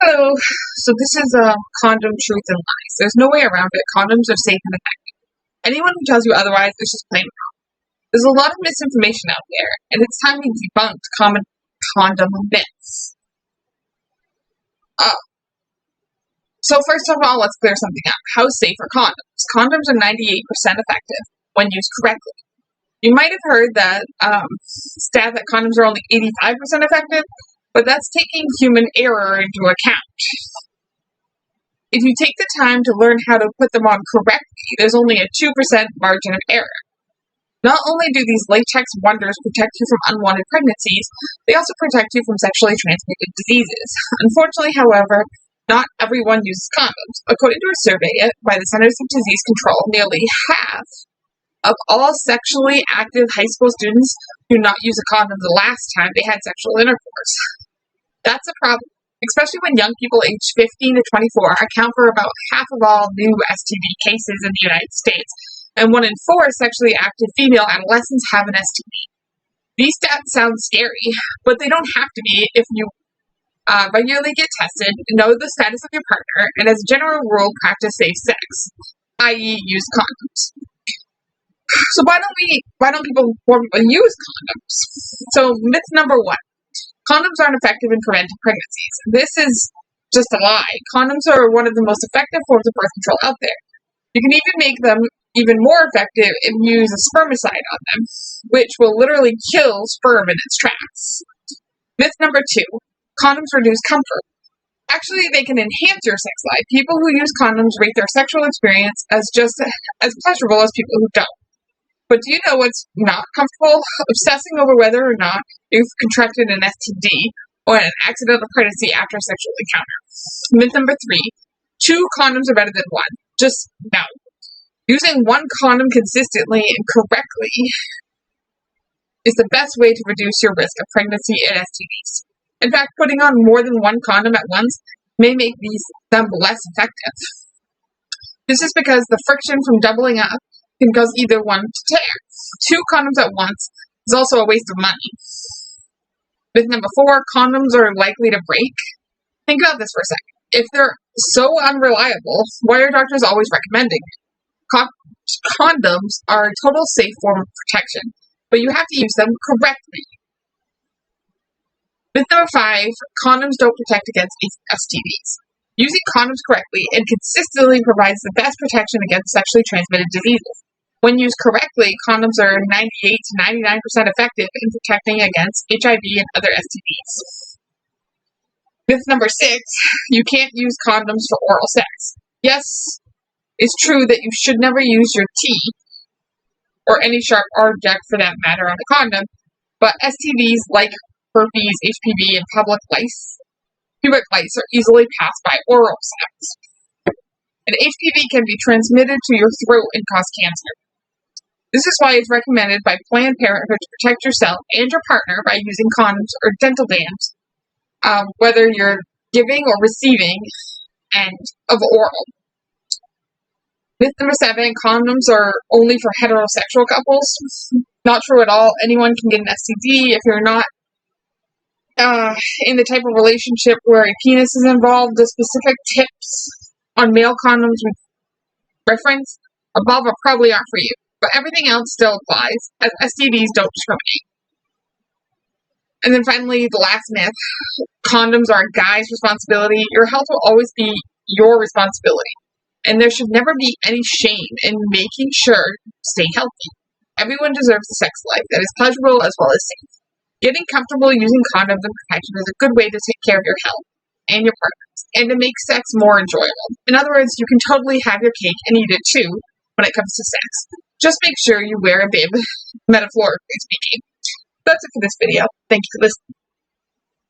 Hello. So this is condom truth and lies. There's no way around it. Condoms are safe and effective. Anyone who tells you otherwise is just plain wrong. There's a lot of misinformation out there, and it's time we debunked common condom myths. So first of all, let's clear something up. How safe are condoms? Condoms are 98% effective when used correctly. You might have heard that stat that condoms are only 85% effective, but that's taking human error into account. If you take the time to learn how to put them on correctly, there's only a 2% margin of error. Not only do these latex wonders protect you from unwanted pregnancies, they also protect you from sexually transmitted diseases. Unfortunately, however, not everyone uses condoms. According to a survey by the Centers for Disease Control, nearly half of all sexually active high school students do not use a condom the last time they had sexual intercourse. That's a problem, especially when young people aged 15 to 24 account for about half of all new STD cases in the United States, and 1 in 4 sexually active female adolescents have an STD. These stats sound scary, but they don't have to be if you regularly get tested, know the status of your partner, and as a general rule, practice safe sex, i.e. use condoms. So why don't people use condoms? So myth number 1. Condoms aren't effective in preventing pregnancies. This is just a lie. Condoms are one of the most effective forms of birth control out there. You can even make them even more effective if you use a spermicide on them, which will literally kill sperm in its tracks. Myth number 2. Condoms reduce comfort. Actually, they can enhance your sex life. People who use condoms rate their sexual experience as just as pleasurable as people who don't. But do you know what's not comfortable? Obsessing over whether or not you've contracted an STD or an accidental pregnancy after a sexual encounter. Myth number 3. 2 condoms are better than 1. Just no. Using 1 condom consistently and correctly is the best way to reduce your risk of pregnancy and STDs. In fact, putting on more than 1 condom at once may make them less effective. This is because the friction from doubling up can cause either one to tear. 2 condoms at once is also a waste of money. Myth number 4, condoms are likely to break. Think about this for a second. If they're so unreliable, why are doctors always recommending it? Condoms are a total safe form of protection, but you have to use them correctly. Myth number 5, condoms don't protect against STDs. Using condoms correctly and consistently provides the best protection against sexually transmitted diseases. When used correctly, condoms are 98 to 99% effective in protecting against HIV and other STDs. Myth number 6, you can't use condoms for oral sex. Yes, it's true that you should never use your teeth, or any sharp object for that matter, on a condom, but STDs like herpes, HPV, and pubic lice are easily passed by oral sex. And HPV can be transmitted to your throat and cause cancer. This is why it's recommended by Planned Parenthood to protect yourself and your partner by using condoms or dental dams, whether you're giving or receiving of oral. Myth number 7, condoms are only for heterosexual couples. Not true at all. Anyone can get an STD if you're not in the type of relationship where a penis is involved. The specific tips on male condoms we reference above probably aren't for you, but everything else still applies, as STDs don't discriminate. And then finally, the last myth, condoms are a guy's responsibility. Your health will always be your responsibility, and there should never be any shame in making sure you stay healthy. Everyone deserves a sex life that is pleasurable as well as safe. Getting comfortable using condoms and protection is a good way to take care of your health and your partners, and to make sex more enjoyable. In other words, you can totally have your cake and eat it too when it comes to sex. Just make sure you wear a bib, metaphorically speaking. That's it for this video. Thank you for listening.